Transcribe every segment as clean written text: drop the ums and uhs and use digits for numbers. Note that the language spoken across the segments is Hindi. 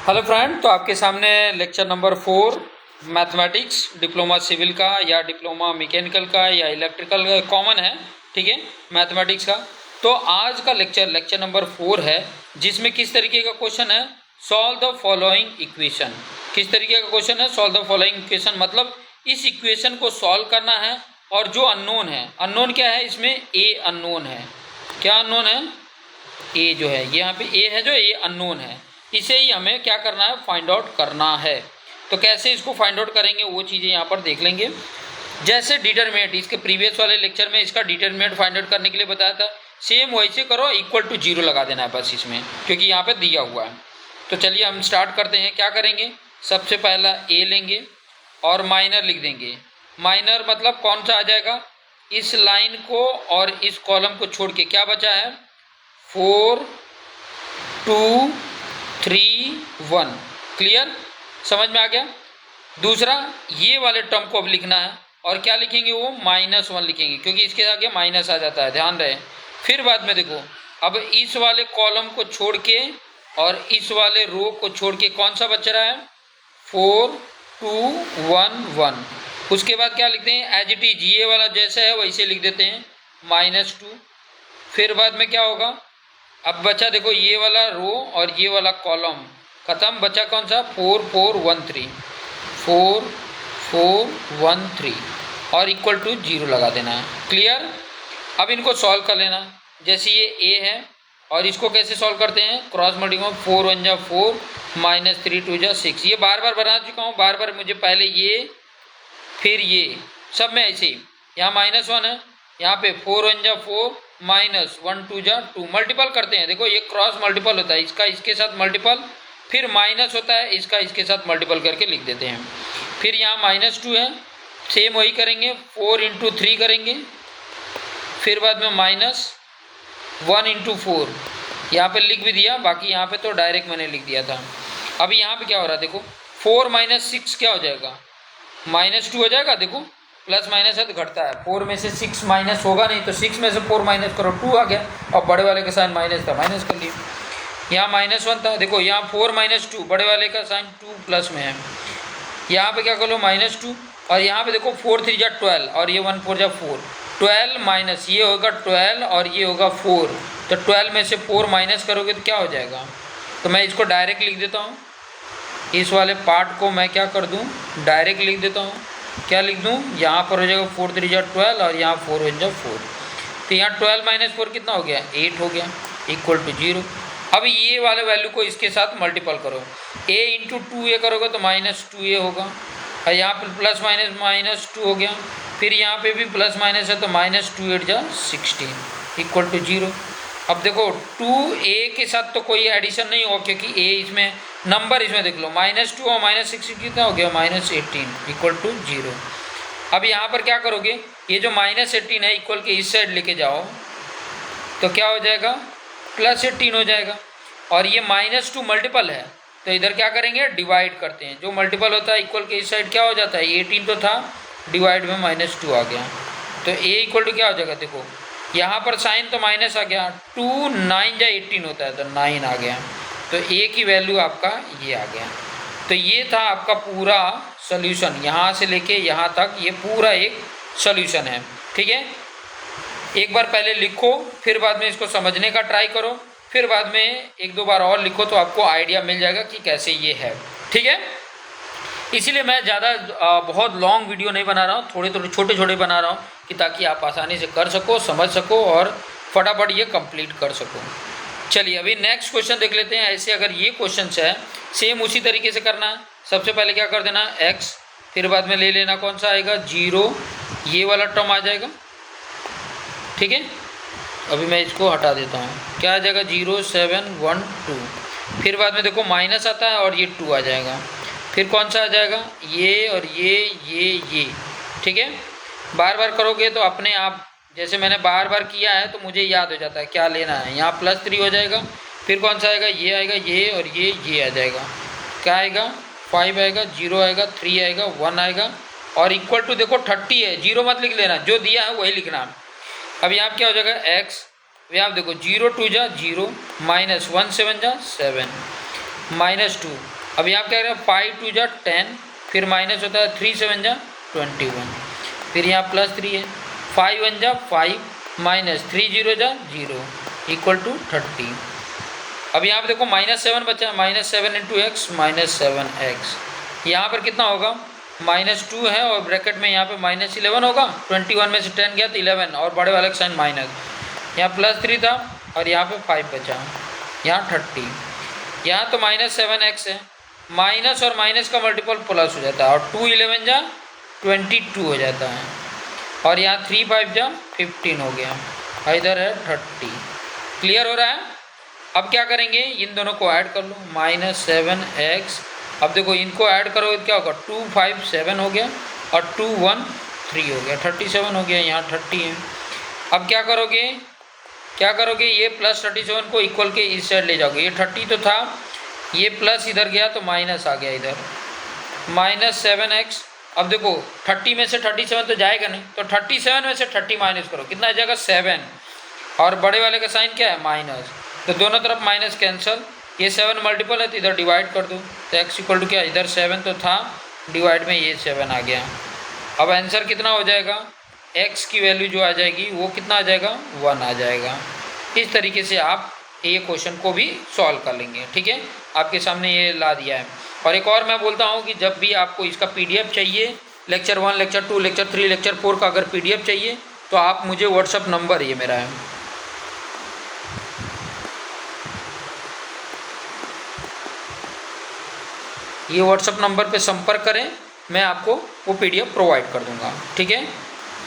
हेलो फ्रेंड, तो आपके सामने lecture number 4 mathematics diploma civil का या डिप्लोमा मैकेनिकल का या इलेक्ट्रिकल का कॉमन है। ठीक है, मैथमेटिक्स का। तो आज का लेक्चर नंबर 4 है, जिसमें किस तरीके का क्वेश्चन है, सॉल्व द फॉलोइंग इक्वेशन। किस तरीके का क्वेश्चन है, सॉल्व द फॉलोइंग इक्वेशन, मतलब इस इक्वेशन को सॉल्व करना है। और जो अननोन है, अननोन क्या है इसमें, ए अननोन है। क्या अननोन है, ए जो है, यहाँ पे ए है जो ए अननोन है, इसे ही हमें क्या करना है, फाइंड आउट करना है। तो कैसे इसको फाइंड आउट करेंगे वो चीज़ें यहाँ पर देख लेंगे। जैसे डिटरमिनेंट, इसके प्रीवियस वाले लेक्चर में इसका डिटरमिनेंट फाइंड आउट करने के लिए बताया था, सेम वैसे करो, इक्वल टू 0 लगा देना है बस इसमें, क्योंकि यहाँ पे दिया हुआ है। तो चलिए हम स्टार्ट करते हैं। क्या करेंगे, सबसे पहला ए लेंगे और माइनर लिख देंगे। माइनर मतलब कौन सा आ जाएगा, इस लाइन को और इस कॉलम को छोड़ के क्या बचा है, 4 2 3 1। क्लियर, समझ में आ गया। दूसरा, ये वाले टर्म को अब लिखना है, और क्या लिखेंगे, वो -1 लिखेंगे, क्योंकि इसके आगे माइनस आ जाता है, ध्यान रहे। फिर बाद में देखो, अब इस वाले कॉलम को छोड़ के और इस वाले रो को छोड़ के कौन सा बच रहा है, 4 2 1 1। उसके बाद क्या लिखते हैं, एज इट इज, ये वाला जैसा है वैसे लिख देते हैं, -2। फिर बाद में क्या होगा, अब बचा देखो ये वाला रो और ये वाला कॉलम खत्म, बचा कौन सा, 4 4 1 3, 4 4 1 3 और इक्वल टू 0 लगा देना है। क्लियर। अब इनको सॉल्व कर लेना। जैसे ये ए है और इसको कैसे सॉल्व करते हैं, क्रॉस मल्टीप्लाई, 4 1 जा 4 -3 2 जा 6। ये बार बार बना चुका हूँ, बार बार मुझे पहले ये फिर ये, सब में ऐसे ही। यहाँ -1 है, यहाँ पे 4 1 जा 4 -1 2 जा 2, मल्टीपल करते हैं। देखो ये क्रॉस मल्टीपल होता है, इसका इसके साथ मल्टीपल, फिर माइनस होता है, इसका इसके साथ मल्टीपल करके लिख देते हैं। फिर यहाँ -2 है, सेम वही करेंगे, 4 × 3 करेंगे, फिर बाद में -1 × 4, यहाँ पे लिख भी दिया, बाकी यहाँ पे तो डायरेक्ट मैंने लिख दिया था। अभी यहाँ पे क्या हो रहा है, देखो 4 - 6 क्या हो जाएगा, -2 हो जाएगा। देखो प्लस माइनस है तो घटता है, 4 में से 6 माइनस होगा नहीं, तो 6 में से 4 माइनस करो, 2 आ गया। और बड़े वाले का साइन माइनस था, माइनस कर लिए। यहाँ -1 था, देखो यहाँ 4 - 2, बड़े वाले का साइन 2 प्लस में है। यहाँ पे क्या कर लो, -2, और यहाँ पे देखो 4 3 जा 12 और ये 1 4 जा 4, 12 माइनस ये होगा 12 और ये होगा 4, तो 12 में से 4 माइनस करोगे तो क्या हो जाएगा। तो मैं इसको डायरेक्ट लिख देता हूँ, इस वाले पार्ट को मैं क्या कर दूँ, डायरेक्ट लिख देता हूँ। क्या लिख दूँ, यहाँ पर हो जाएगा 4 3 जा 12 और यहाँ 4 1 जा 4, तो यहाँ 12 - 4 कितना हो गया, 8 हो गया, इक्वल टू 0। अब ये वाले वैल्यू को इसके साथ मल्टीपल करो, a × 2a करोगे तो -2a होगा, और यहाँ पर प्लस माइनस -2 हो गया, फिर यहाँ पे भी प्लस माइनस है तो -2 8 जा 16 इक्वल टू 0। अब देखो 2a के साथ तो कोई एडिशन नहीं होगा, क्योंकि a इसमें नंबर, इसमें देख लो -2 और -16 कितना हो गया, -18 इक्वल टू 0। अब यहाँ पर क्या करोगे, ये जो -18 है इक्वल के इस साइड लेके जाओ तो क्या हो जाएगा, +18 हो जाएगा। और ये -2 मल्टीपल है, तो इधर क्या करेंगे, डिवाइड करते हैं। जो मल्टीपल होता है इक्वल के इस साइड क्या हो जाता है, 18 तो था, डिवाइड में -2 आ गया, तो a इक्वल टू क्या हो जाएगा, देखो यहाँ पर साइन तो माइनस आ गया, 2 9 जा 18 होता है तो 9 आ गया, तो a की वैल्यू आपका ये आ गया। तो ये था आपका पूरा सोल्यूशन, यहाँ से लेके यहाँ तक ये पूरा एक सोल्यूशन है। ठीक है, एक बार पहले लिखो, फिर बाद में इसको समझने का ट्राई करो, फिर बाद में 1-2 बार और लिखो, तो आपको आइडिया मिल जाएगा कि कैसे ये है। ठीक है, इसीलिए मैं ज़्यादा बहुत लॉन्ग वीडियो नहीं बना रहा हूँ, थोड़े थोड़े छोटे छोटे बना रहा हूँ, कि ताकि आप आसानी से कर सको, समझ सको और फटाफट ये कंप्लीट कर सको। चलिए अभी नेक्स्ट क्वेश्चन देख लेते हैं। ऐसे अगर ये क्वेश्चन है, सेम उसी तरीके से करना है। सबसे पहले क्या कर देना, x, फिर बाद में ले लेना कौन सा आएगा, 0, ये वाला टर्म आ जाएगा। ठीक है, अभी मैं इसको हटा देता हूँ, क्या आ जाएगा, 0 7 1 2, फिर बाद में देखो माइनस आता है और ये 2 आ जाएगा, फिर कौन सा आ जाएगा, ये और ये। ठीक है, बार बार करोगे तो अपने आप, जैसे मैंने बार बार किया है तो मुझे याद हो जाता है क्या लेना है। यहाँ +3 हो जाएगा, फिर कौन सा आएगा, ये आएगा, ये और ये आ जाएगा, क्या आएगा, 5 आएगा, 0 आएगा, 3 आएगा, 1 आएगा, और इक्वल टू देखो 30 है, 0 मत लिख लेना, जो दिया है वही लिखना। अब यहाँ क्या हो जाएगा, x, यहाँ देखो 0 2 जा 0, -1 7 जा 7, -2। अब यहाँ क्या करें, 5 2 जा 10, फिर माइनस होता है 3 7 जा 21, फिर यहाँ +3 है, 5 1 जा 5 -3 0 जा 0 इक्वल टू 30। अब यहाँ पे देखो -7 बचा है, -7 × x -7x, यहाँ पर कितना होगा, -2 है और ब्रैकेट में यहाँ पे -11 होगा, 21 में से 10 गया तो 11 और बड़े वाले का साइन माइनस, यहाँ +3 था और यहाँ पे 5 बचा, यहाँ 30, यहाँ तो -7x है, माइनस और माइनस का मल्टीपल प्लस हो जाता है और 2 11 जा 22 हो जाता है और यहाँ 3 5 जा 15 हो गया, इधर है 30। क्लियर हो रहा है। अब क्या करेंगे, इन दोनों को ऐड कर लो, -7x, अब देखो इनको ऐड करोगे तो क्या होगा, 2 5 7 हो गया और 2 1 3 हो गया, 37 हो गया, यहाँ 30 है। अब क्या करोगे, ये +37 को इक्वल के इस साइड ले जाओगे, ये 30 तो था, ये प्लस इधर गया तो माइनस आ गया इधर, -7x। अब देखो 30 में से 37 तो जाएगा नहीं, तो 37 में से 30 माइनस करो, कितना आ जाएगा 7, और बड़े वाले का साइन क्या है माइनस, तो दोनों तरफ माइनस कैंसल, ये 7 मल्टीपल है तो इधर डिवाइड कर दो, तो x इक्वल टू क्या, इधर 7 तो था, डिवाइड में ये 7 आ गया। अब आंसर कितना हो जाएगा, x की वैल्यू जो आ जाएगी वो कितना आ जाएगा, 1 आ जाएगा। इस तरीके से आप ये क्वेश्चन को भी सॉल्व कर लेंगे। ठीक है, आपके सामने ये ला दिया है। और एक और मैं बोलता हूँ कि जब भी आपको इसका PDF चाहिए, लेक्चर 1, लेक्चर 2, लेक्चर 3, लेक्चर 4 का अगर PDF चाहिए तो आप मुझे व्हाट्सअप नंबर ये मेरा है, ये व्हाट्सअप नंबर पे संपर्क करें, मैं आपको वो PDF प्रोवाइड कर दूंगा। ठीक है,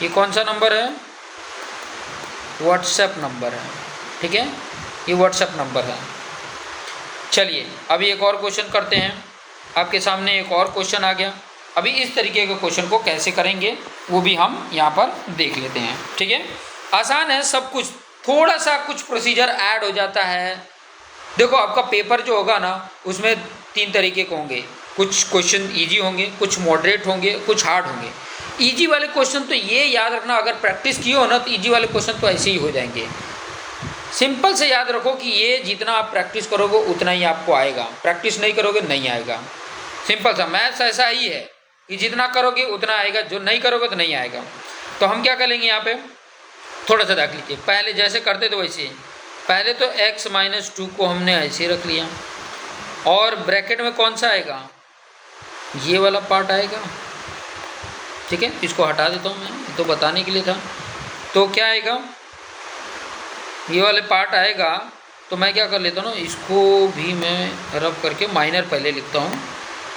ये कौन सा नंबर है, व्हाट्सएप नंबर है। ठीक है, ये व्हाट्सएप नंबर है। चलिए अभी एक और क्वेश्चन करते हैं, आपके सामने एक और क्वेश्चन आ गया। अभी इस तरीके के क्वेश्चन को कैसे करेंगे वो भी हम यहाँ पर देख लेते हैं। ठीक है, आसान है सब कुछ, थोड़ा सा कुछ प्रोसीजर ऐड हो जाता है। देखो आपका पेपर जो होगा ना, उसमें 3 तरीके के होंगे, कुछ क्वेश्चन इजी होंगे, कुछ मॉडरेट होंगे, कुछ हार्ड होंगे। इजी वाले क्वेश्चन तो ये याद रखना, अगर प्रैक्टिस किए हो ना तो इजी वाले क्वेश्चन तो ऐसे ही हो जाएंगे। सिंपल से याद रखो कि ये जितना आप प्रैक्टिस करोगे उतना ही आपको आएगा, प्रैक्टिस नहीं करोगे नहीं आएगा। सिंपल सा मैथ्स ऐसा ही है कि जितना करोगे उतना आएगा, जो नहीं करोगे तो नहीं आएगा। तो हम क्या करेंगे, यहाँ पे थोड़ा सा देख लीजिए, पहले जैसे करते थे वैसे, पहले तो x - 2 को हमने ऐसे रख लिया और ब्रैकेट में कौन सा आएगा, ये वाला पार्ट आएगा। ठीक है, इसको हटा देता हूँ मैं, तो बताने के लिए था। तो क्या आएगा, ये वाले पार्ट आएगा। तो मैं क्या कर लेता हूँ ना, इसको भी मैं रब करके माइनर पहले लिखता हूँ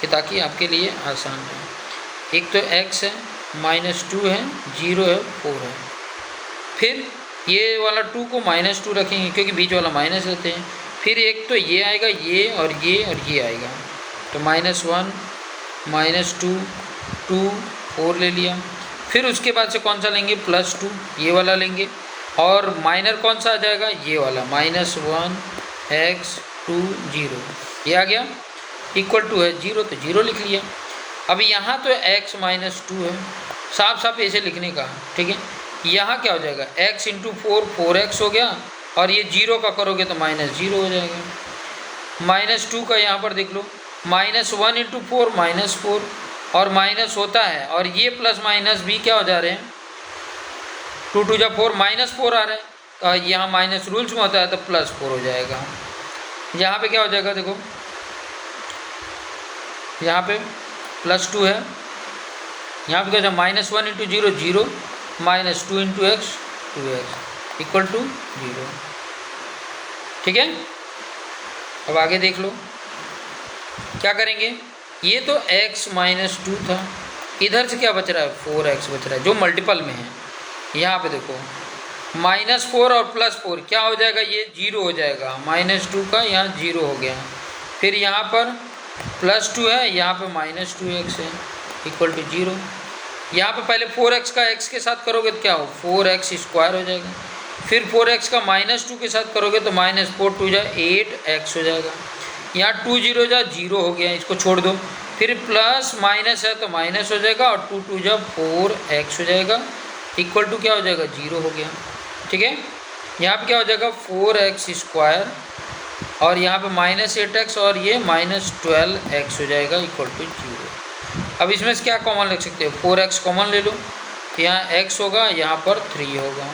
कि ताकि आपके लिए आसान हो। एक तो x है, -2 है, 0 है, 4 है, फिर ये वाला 2 को -2 रखेंगे क्योंकि बीच वाला माइनस रहते हैं। फिर एक तो ये आएगा, ये और ये और ये आएगा, तो -1 -2 2 4 ले लिया। फिर उसके बाद से कौन सा लेंगे, +2, ये वाला लेंगे, और माइनर कौन सा आ जाएगा, ये वाला, -1 x 2 0, ये आ गया, इक्वल टू है 0 तो 0 लिख लिया। अब यहाँ तो x - 2 है, साफ साफ ऐसे लिखने का। ठीक है, यहाँ क्या हो जाएगा, x × 4 4x हो गया, और ये 0 का करोगे तो -0 हो जाएगा। -2 का यहाँ पर देख लो, -1 × 4 -4, और माइनस होता है, और ये प्लस माइनस भी क्या हो जा रहे हैं, 2 2 जा 4 -4 आ रहा है, तो यहाँ माइनस रूल्स में होता है तो +4 हो जाएगा। यहाँ पे क्या हो जाएगा, देखो यहाँ पे +2 है, यहाँ पे क्या हो जाएगा, -1 × 0 0, -2 × x 2x इक्वल टू 0। ठीक है, अब आगे देख लो क्या करेंगे। ये तो x - 2 था, इधर से क्या बच रहा है, 4x बच रहा है जो मल्टीपल में है। यहाँ पे देखो -4 और +4 क्या हो जाएगा, ये 0 हो जाएगा, -2 का यहाँ 0 हो गया। फिर यहाँ पर +2 है, यहाँ पे -2x है, इक्वल टू 0। यहाँ पे पहले 4x का x के साथ करोगे तो क्या हो, 4x² हो जाएगा। फिर 4x का -2 के साथ करोगे तो -4 2 जा 8x हो जाएगा। यहाँ 2 0 जा 0 हो गया, इसको छोड़ दो। फिर प्लस माइनस है तो माइनस हो जाएगा, और 2 2 जा 4x हो जाएगा, इक्वल टू क्या हो जाएगा, 0 हो गया। ठीक है, यहाँ पे क्या हो जाएगा, 4x² और यहाँ पे -8x और ये -12x हो जाएगा इक्वल टू 0। अब इसमें से क्या कॉमन ले सकते हो, 4x कॉमन ले लो, तो यहाँ x होगा, यहाँ पर 3 होगा।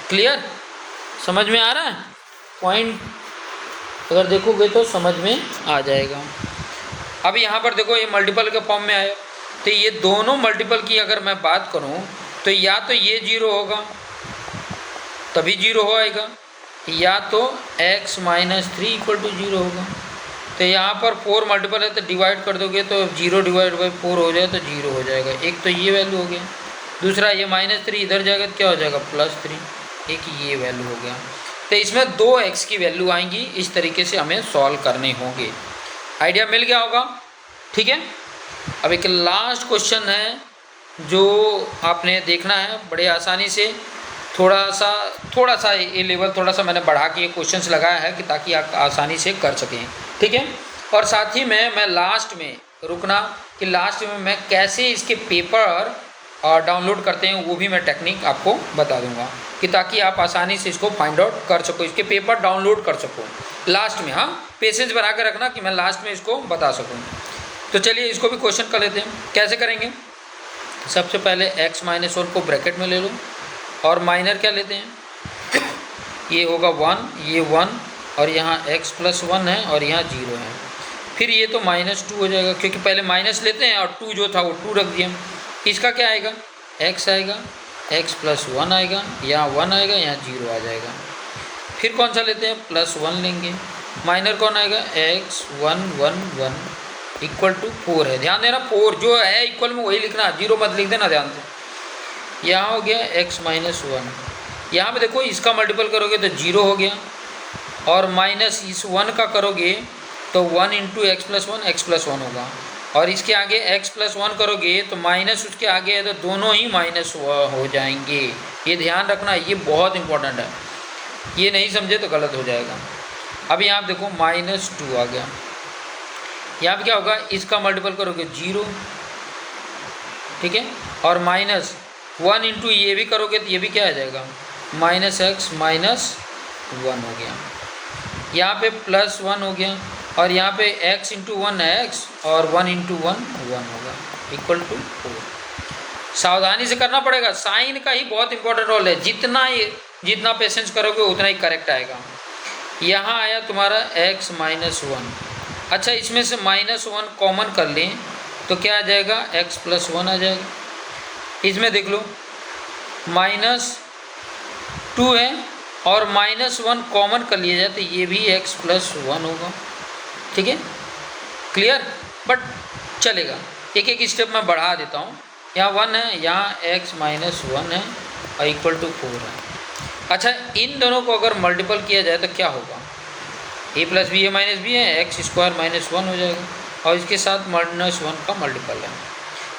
क्लियर, समझ में आ रहा है पॉइंट? अगर देखोगे तो समझ में आ जाएगा। अब यहाँ पर देखो ये मल्टीपल के फॉर्म में आया, तो ये दोनों मल्टीपल की अगर मैं बात करूँ तो या तो ये 0 होगा तभी 0 होएगा, या तो x - 3 इक्वल टू 0 होगा। तो यहाँ पर 4 मल्टीपल है तो डिवाइड कर दोगे तो 0 डिवाइड बाई 4 हो जाए तो 0 हो जाएगा। एक तो ये वैल्यू हो गया, दूसरा ये -3 इधर जाएगा तो क्या हो जाएगा +3, एक ये वैल्यू हो गया। तो इसमें 2x की वैल्यू आएंगी, इस तरीके से हमें सॉल्व करने होंगे। आइडिया मिल गया होगा, ठीक है। अब एक लास्ट क्वेश्चन है जो आपने देखना है बड़े आसानी से। थोड़ा सा ये लेवल थोड़ा सा मैंने बढ़ा के ये क्वेश्चंस लगाया है कि ताकि आप आसानी से कर सकें, ठीक है। और साथ ही में मैं लास्ट में रुकना कि लास्ट में मैं कैसे इसके पेपर डाउनलोड करते हैं वो भी मैं टेक्निक आपको बता दूंगा कि ताकि आप आसानी से इसको फाइंड आउट कर सको, इसके पेपर डाउनलोड कर सको लास्ट में। हाँ, पेशेंस बना कर रखना कि मैं लास्ट में इसको बता सकूँ। तो चलिए इसको भी क्वेश्चन कर लेते हैं। कैसे करेंगे, सबसे पहले x - 1 को ब्रैकेट में ले लो और माइनर क्या लेते हैं, ये होगा 1, ये 1 और यहाँ x + 1 है और यहाँ 0 है। फिर ये तो -2 हो जाएगा क्योंकि पहले माइनस लेते हैं और 2 जो था वो 2 रख दिया। इसका क्या आएगा, x आएगा, x + 1 आएगा, यहाँ 1 आएगा, यहाँ 0 आ जाएगा। फिर कौन सा लेते हैं, +1 लेंगे। माइनर कौन आएगा, x 1 1 1 इक्वल टू 4 है। ध्यान देना 4 जो है इक्वल में वही लिखना, 0 मत लिख देना, ध्यान से। यहाँ हो गया x - 1, यहाँ पे देखो इसका मल्टीपल करोगे तो 0 हो गया और माइनस इस 1 का करोगे तो 1 × x + 1 x + 1 होगा और इसके आगे x + 1 करोगे तो माइनस उसके आगे है तो दोनों ही माइनस हो जाएंगे। ये ध्यान रखना, ये बहुत इंपॉर्टेंट है, ये नहीं समझे तो गलत हो जाएगा। अब यहाँ देखो -2 आ गया, यहाँ पे क्या होगा, इसका मल्टीपल करोगे 0, ठीक है, और -1 × ये भी करोगे तो ये भी क्या आ जाएगा, -x - 1 हो गया। यहाँ पे +1 हो गया और यहाँ पे x × 1 है x और 1 × 1 1 होगा इक्वल टू 4। सावधानी से करना पड़ेगा, साइन का ही बहुत इंपॉर्टेंट रोल है, जितना पेशेंस करोगे उतना ही करेक्ट आएगा। यहाँ आया तुम्हारा x - 1, अच्छा इसमें से -1 कॉमन कर लें तो क्या आ जाएगा, x + 1 आ जाएगा। इसमें देख लो -2 है और -1 कॉमन कर लिया जाए तो ये भी x + 1 होगा, ठीक है, क्लियर। बट चलेगा, एक एक स्टेप मैं बढ़ा देता हूँ। यहाँ 1 है, यहाँ x - 1 है और इक्वल टू 4 है। अच्छा इन दोनों को अगर मल्टीपल किया जाए तो क्या होगा, a + b a - b है, x² - 1 हो जाएगा और इसके साथ -1 का मल्टीपल है।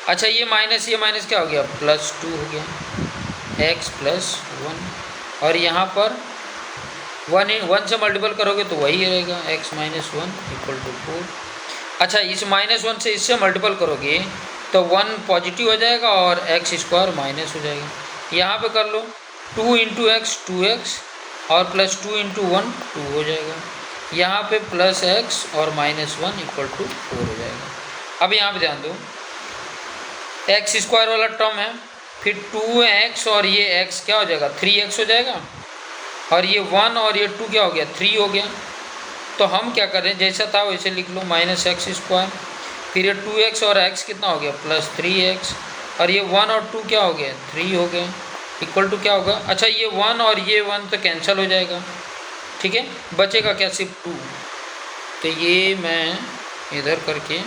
अच्छा ये माइनस क्या हो गया, +2 हो गया, x + 1 और यहाँ पर 1 से मल्टीपल करोगे तो वही रहेगा, x - 1 इक्वल टू 4। अच्छा इस -1 से इससे मल्टीपल करोगे तो 1 पॉजिटिव हो जाएगा और x² माइनस हो जाएगा। यहाँ पे कर लो 2 × x 2x और +2 × 1 2 हो जाएगा। यहाँ पे +x और -1 इक्वल टू 4 हो जाएगा। अब यहाँ पे ध्यान दो, x² वाला टर्म है, फिर 2x और ये x क्या हो जाएगा, 3x हो जाएगा और ये 1 और ये 2 क्या हो गया, 3 हो गया। तो हम क्या करें, जैसा था वैसे लिख लो, -x², फिर ये 2x और x कितना हो गया, +3x और ये 1 और 2 क्या हो गया, 3 हो गए, इक्वल टू क्या होगा। अच्छा ये 1 और ये 1 तो कैंसिल हो जाएगा, ठीक है, बचेगा क्या, सिर्फ 2। तो ये मैं इधर करके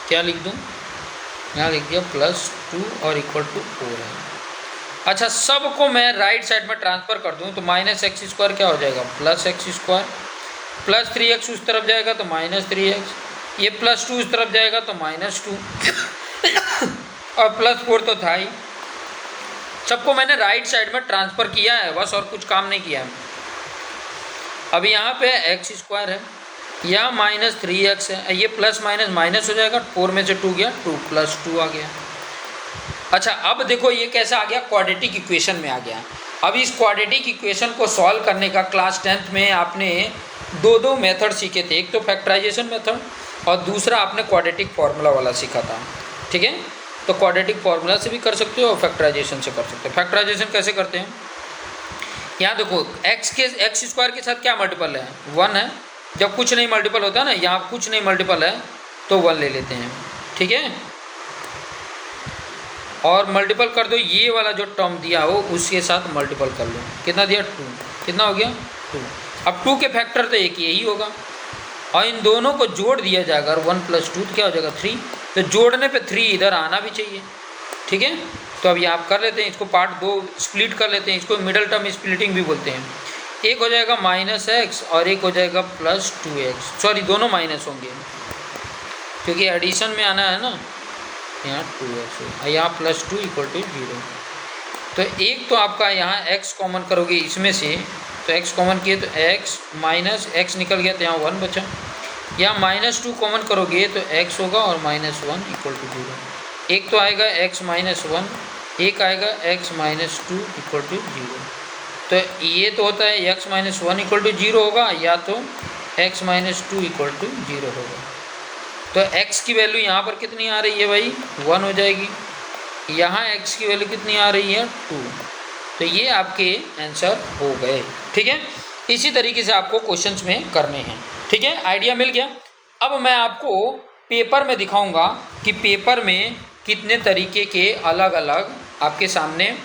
क्या लिख दूँ, यहाँ लिख दिया +2 और इक्वल टू 4 है। अच्छा सबको मैं राइट साइड में ट्रांसफ़र कर दूँ तो -x² क्या हो जाएगा, +x², +3x उस तरफ जाएगा तो -3x, ये +2 उस तरफ जाएगा तो -2 और +4 तो था ही। सबको मैंने राइट साइड में ट्रांसफ़र किया है बस, और कुछ काम नहीं किया है। अब यहाँ पे x² है, यहाँ -3x है, ये प्लस माइनस माइनस हो जाएगा, 4 में से 2 गया, 2 + 2 आ गया। अच्छा अब देखो ये कैसा आ गया, क्वाड्रेटिक इक्वेशन में आ गया। अब इस क्वाड्रेटिक इक्वेशन को सॉल्व करने का क्लास 10th में आपने दो मेथड सीखे थे, एक तो फैक्टराइजेशन मेथड और दूसरा आपने क्वाड्रेटिक फार्मूला वाला सीखा था, ठीक है। तो क्वाड्रेटिक फार्मूला से भी कर सकते हो और फैक्टराइजेशन से कर सकते हो। फैक्टराइजेशन कैसे करते हैं, यहाँ देखो एक्स स्क्वायर के साथ क्या मल्टीपल है, 1 है। जब कुछ नहीं मल्टीपल होता है ना, यहाँ कुछ नहीं मल्टीपल है तो 1 ले लेते हैं, ठीक है। और मल्टीपल कर दो, ये वाला जो टर्म दिया हो उसके साथ मल्टीपल कर लो, कितना दिया 2, कितना हो गया 2। अब 2 के फैक्टर तो एक यही होगा और इन दोनों को जोड़ दिया जाएगा, 1 + 2 तो क्या हो जाएगा 3। तो जोड़ने पे 3 इधर आना भी चाहिए, ठीक है। तो अब ये आप कर लेते हैं, इसको पार्ट 2 स्प्लिट कर लेते हैं, इसको मिडल टर्म स्प्लिटिंग भी बोलते हैं। एक हो जाएगा -x और एक हो जाएगा +2x, सॉरी दोनों माइनस होंगे क्योंकि एडिशन में आना है ना, यहाँ 2x और यहाँ +2 = 0। तो एक तो आपका यहाँ x कॉमन करोगे इसमें से, तो x कॉमन किए तो x माइनस x निकल गया तो यहाँ 1 बचा। यहाँ -2 कॉमन करोगे तो x होगा और -1 = 0। एक तो आएगा x - 1, एक आएगा x - 2 = 0। तो ये तो होता है x - 1 = 0 होगा या तो x - 2 = 0 होगा। तो x की वैल्यू यहाँ पर कितनी आ रही है भाई, 1 हो जाएगी। यहाँ x की वैल्यू कितनी आ रही है 2। तो ये आपके आंसर हो गए, ठीक है। इसी तरीके से आपको क्वेश्चंस में करने हैं, ठीक है। आइडिया मिल गया। अब मैं आपको पेपर में दिखाऊंगा कि पेपर में कितने तरीके के अलग अलग आपके सामने,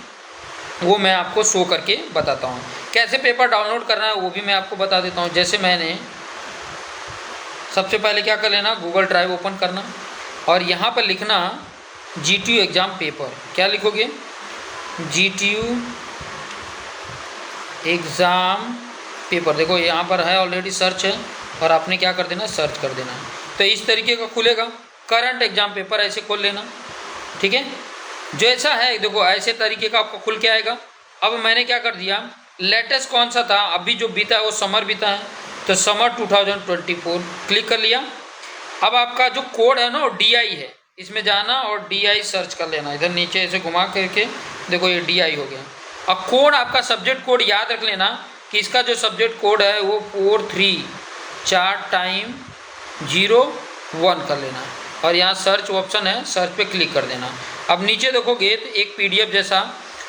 वो मैं आपको शो करके बताता हूँ। कैसे पेपर डाउनलोड करना है वो भी मैं आपको बता देता हूँ। जैसे मैंने सबसे पहले क्या कर लेना, गूगल ड्राइव ओपन करना और यहाँ पर लिखना GTU एग्ज़ाम पेपर। क्या लिखोगे, GTU एग्ज़ाम पेपर। देखो यहाँ पर है ऑलरेडी, सर्च है और आपने क्या कर देना, सर्च कर देना। तो इस तरीके का खुलेगा, करंट एग्ज़ाम पेपर ऐसे खोल लेना, ठीक है। जो ऐसा है देखो ऐसे तरीके का आपको खुल के आएगा। अब मैंने क्या कर दिया, लेटेस्ट कौन सा था अभी जो बीता है वो समर बीता है, तो समर 2024 क्लिक कर लिया। अब आपका जो कोड है ना वो DI है, इसमें जाना और DI सर्च कर लेना, इधर नीचे ऐसे घुमा करके देखो ये DI हो गया। अब कोड आपका सब्जेक्ट कोड याद रख लेना कि इसका जो सब्जेक्ट कोड है वो 43 टाइम 01 कर लेना और यहाँ सर्च ऑप्शन है, सर्च पे क्लिक कर देना। अब नीचे देखोगे तो एक PDF जैसा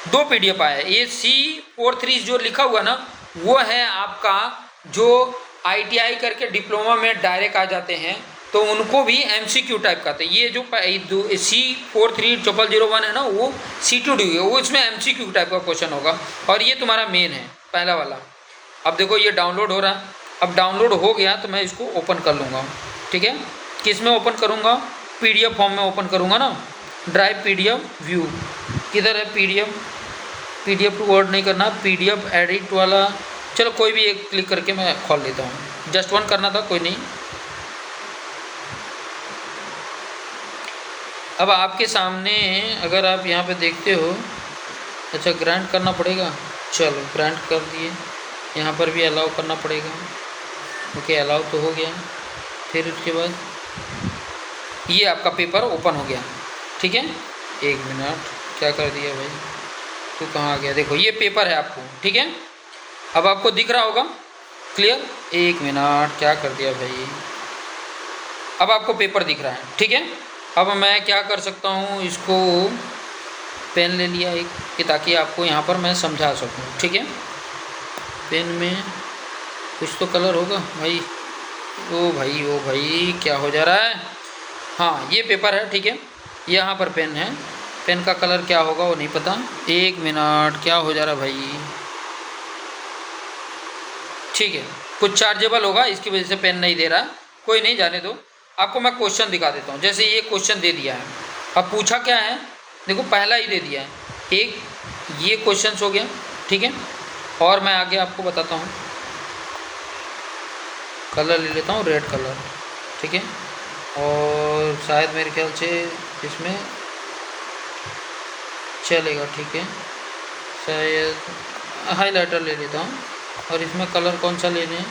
2 PDF आया है। ये C43 जो लिखा हुआ ना वो है आपका जो ITI करके डिप्लोमा में डायरेक्ट आ जाते हैं तो उनको भी MCQ टाइप का था। ये जो C430001 है ना वो C2D है, वो इसमें MCQ टाइप का क्वेश्चन होगा और ये तुम्हारा मेन है पहला वाला। अब देखो ये डाउनलोड हो रहा है। अब डाउनलोड हो गया तो मैं इसको ओपन कर लूँगा, ठीक है। किस में ओपन करूँगा, PDF फॉर्म में ओपन करूँगा ना, ड्राइव PDF व्यू। किधर है PDF टू वर्ड नहीं करना, PDF एडिट वाला, चलो कोई भी एक क्लिक करके मैं खोल लेता हूँ। जस्ट 1 करना था, कोई नहीं। अब आपके सामने अगर आप यहाँ पे देखते हो, अच्छा ग्रांट करना पड़ेगा, चलो ग्रांट कर दिए। यहाँ पर भी अलाउ करना पड़ेगा, ओके अलाउ तो हो गया। फिर उसके बाद ये आपका पेपर ओपन हो गया, ठीक है। 1 मिनट, क्या कर दिया भाई, तो कहाँ आ गया, देखो ये पेपर है आपको, ठीक है। अब आपको दिख रहा होगा क्लियर। 1 मिनट, क्या कर दिया भाई, अब आपको पेपर दिख रहा है, ठीक है। अब मैं क्या कर सकता हूँ, इसको पेन ले लिया एक कि ताकि आपको यहाँ पर मैं समझा सकूँ, ठीक है। पेन में कुछ तो कलर होगा भाई, ओ भाई क्या हो जा रहा है। हाँ ये पेपर है, ठीक है। यहाँ पर पेन है, पेन का कलर क्या होगा वो नहीं पता। 1 मिनट, क्या हो जा रहा है भाई, ठीक है कुछ चार्जेबल होगा इसकी वजह से पेन नहीं दे रहा, कोई नहीं, जाने दो। आपको मैं क्वेश्चन दिखा देता हूँ। जैसे ये क्वेश्चन दे दिया है, अब पूछा क्या है, देखो पहला ही दे दिया है, एक ये क्वेश्चन हो गया, ठीक है। और मैं आगे आपको बताता हूँ, कलर ले लेता हूँ रेड कलर, ठीक है। और शायद मेरे ख्याल से इसमें चलेगा, ठीक है। शायद हाइलाइटर ले लेता हूँ और इसमें कलर कौन सा लेने हैं,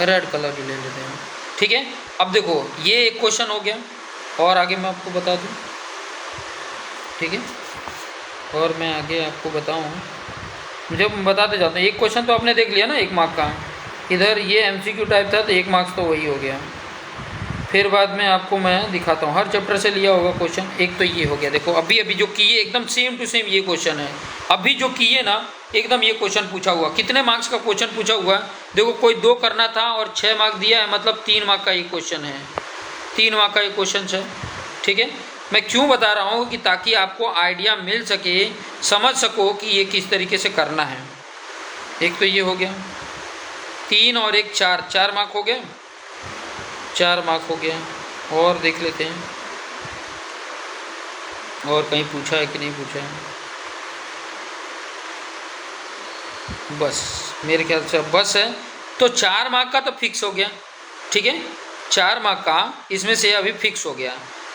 रेड कलर भी ले लेते हैं, ठीक है। अब देखो ये एक क्वेश्चन हो गया और आगे मैं आपको बता दूँ, ठीक है। और मैं आगे आपको बताऊँ मुझे बताते जाता हूँ। एक क्वेश्चन तो आपने देख लिया ना 1 मार्क का, इधर ये एमसीक्यू टाइप था तो 1 मार्क्स तो वही हो गया। फिर बाद में आपको मैं दिखाता हूँ, हर चैप्टर से लिया होगा क्वेश्चन। एक तो ये हो गया, देखो अभी अभी जो किए एकदम सेम टू सेम ये क्वेश्चन है, अभी जो किए ना एकदम ये क्वेश्चन पूछा हुआ। कितने मार्क्स का क्वेश्चन पूछा हुआ है देखो, कोई 2 करना था और 6 मार्क दिया है, मतलब 3 मार्क का ये क्वेश्चन है, 3 मार्क का ये क्वेश्चन है। ठीक है, मैं क्यों बता रहा हूँ कि ताकि आपको आइडिया मिल सके, समझ सको कि ये किस तरीके से करना है। एक तो ये हो गया, 3 और 1 4 मार्क हो गए, 4 मार्क हो गया। और देख लेते हैं और कहीं पूछा है कि नहीं पूछा है। बस मेरे ख्याल से बस है, तो 4 मार्क का तो फिक्स हो गया। ठीक है, 4 मार्क का इसमें से अभी फिक्स हो गया।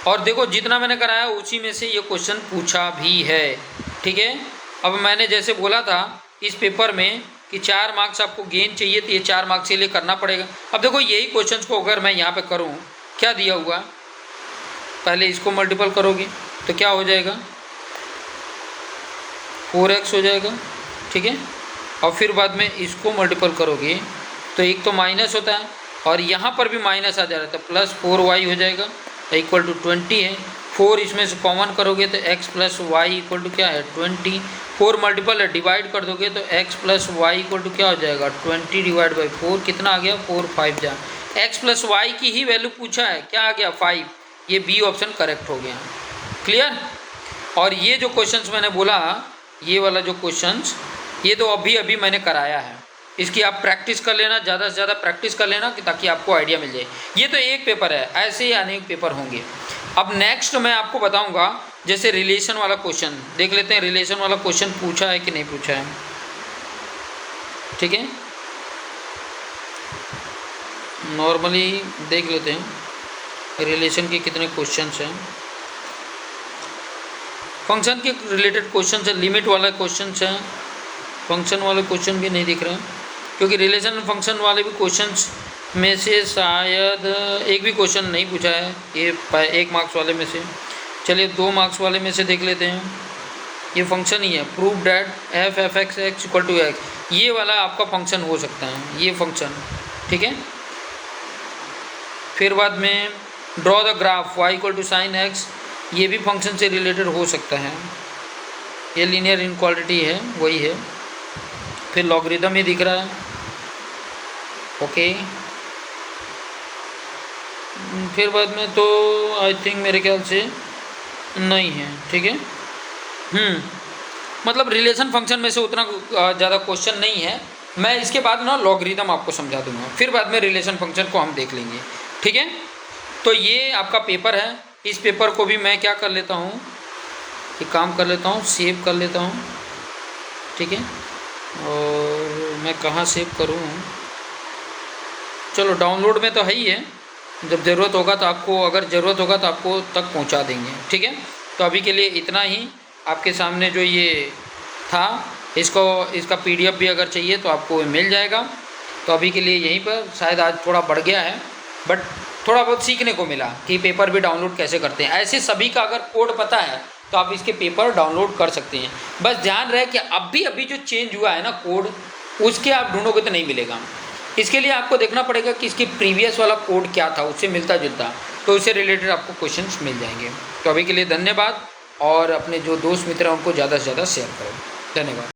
और देखो जितना मैंने कराया उसी में से ये क्वेश्चन पूछा भी है। ठीक है, अब मैंने जैसे बोला था इस पेपर में कि 4 मार्क्स आपको गेन चाहिए, तो ये 4 मार्क्स के लिए करना पड़ेगा। अब देखो यही क्वेश्चन को अगर मैं यहाँ पे करूँ, क्या दिया हुआ, पहले इसको मल्टीपल करोगे तो क्या हो जाएगा, 4x हो जाएगा। ठीक है, और फिर बाद में इसको मल्टीपल करोगे तो एक तो माइनस होता है और यहाँ पर भी माइनस आ जा रहा था, प्लस 4y हो जाएगा इक्वल टू 20 है। 4 इसमें से कॉमन करोगे तो x plus y equal to क्या है 20। 4 मल्टीपल है, डिवाइड कर दोगे तो x plus y equal to क्या हो जाएगा 20 डिवाइड बाई 4, कितना आ गया 4 5 जा। x प्लस वाई की ही वैल्यू पूछा है, क्या आ गया 5, ये बी ऑप्शन करेक्ट हो गया। क्लियर। और ये जो क्वेश्चंस मैंने बोला, ये वाला जो क्वेश्चंस, ये तो अभी अभी मैंने कराया है, इसकी आप प्रैक्टिस कर लेना, ज़्यादा से ज़्यादा प्रैक्टिस कर लेना ताकि आपको आइडिया मिल जाए। ये तो एक पेपर है, ऐसे ही अनेक पेपर होंगे। अब नेक्स्ट मैं आपको बताऊंगा, जैसे रिलेशन वाला क्वेश्चन देख लेते हैं, रिलेशन वाला क्वेश्चन पूछा है कि नहीं पूछा है। ठीक है, नॉर्मली देख लेते हैं रिलेशन के कितने क्वेश्चंस हैं। फंक्शन के रिलेटेड क्वेश्चन है, लिमिट वाला क्वेश्चन है, फंक्शन वाले क्वेश्चन भी नहीं दिख रहे हैं, क्योंकि रिलेशन फंक्शन वाले भी क्वेश्चंस में से शायद एक भी क्वेश्चन नहीं पूछा है ये 1 मार्क्स वाले में से। चलिए 2 मार्क्स वाले में से देख लेते हैं। ये फंक्शन ही है, prove that f f x x equal to x, ये वाला आपका फंक्शन हो सकता है, ये फंक्शन। ठीक है, फिर बाद में draw the graph y equal to sine x, ये भी फंक्शन से रिलेटेड हो सकता है, ये लीनियर इनक्वालिटी है, वही है। फिर लॉगरिदम ही दिख रहा है, ओके। फिर बाद में तो आई थिंक मेरे ख्याल से नहीं है। ठीक है, मतलब रिलेशन फंक्शन में से उतना ज़्यादा क्वेश्चन नहीं है। मैं इसके बाद ना लॉगरिदम आपको समझा दूंगा, फिर बाद में रिलेशन फंक्शन को हम देख लेंगे। ठीक है, तो ये आपका पेपर है, इस पेपर को भी मैं क्या कर लेता हूँ, एक काम कर लेता हूँ, सेव कर लेता हूँ। ठीक है, और मैं कहाँ सेव करूँ, चलो डाउनलोड में तो है ही है, जब ज़रूरत होगा तो आपको, अगर ज़रूरत होगा तो आपको तक पहुँचा देंगे। ठीक है, तो अभी के लिए इतना ही। आपके सामने जो ये था, इसका PDF भी अगर चाहिए तो आपको मिल जाएगा। तो अभी के लिए यहीं पर, शायद आज थोड़ा बढ़ गया है, बट थोड़ा बहुत सीखने को मिला कि पेपर भी डाउनलोड कैसे करते हैं। ऐसे सभी का अगर कोड पता है तो आप इसके पेपर डाउनलोड कर सकते हैं। बस ध्यान रहे कि अभी जो चेंज हुआ है ना कोड, उसके आप ढूंढोगे तो नहीं मिलेगा। इसके लिए आपको देखना पड़ेगा कि इसकी प्रीवियस वाला कोड क्या था, उससे मिलता जुलता, तो उससे रिलेटेड आपको क्वेश्चंस मिल जाएंगे। तो अभी के लिए धन्यवाद, और अपने जो दोस्त मित्र हैं उनको ज़्यादा से ज़्यादा शेयर करें। धन्यवाद।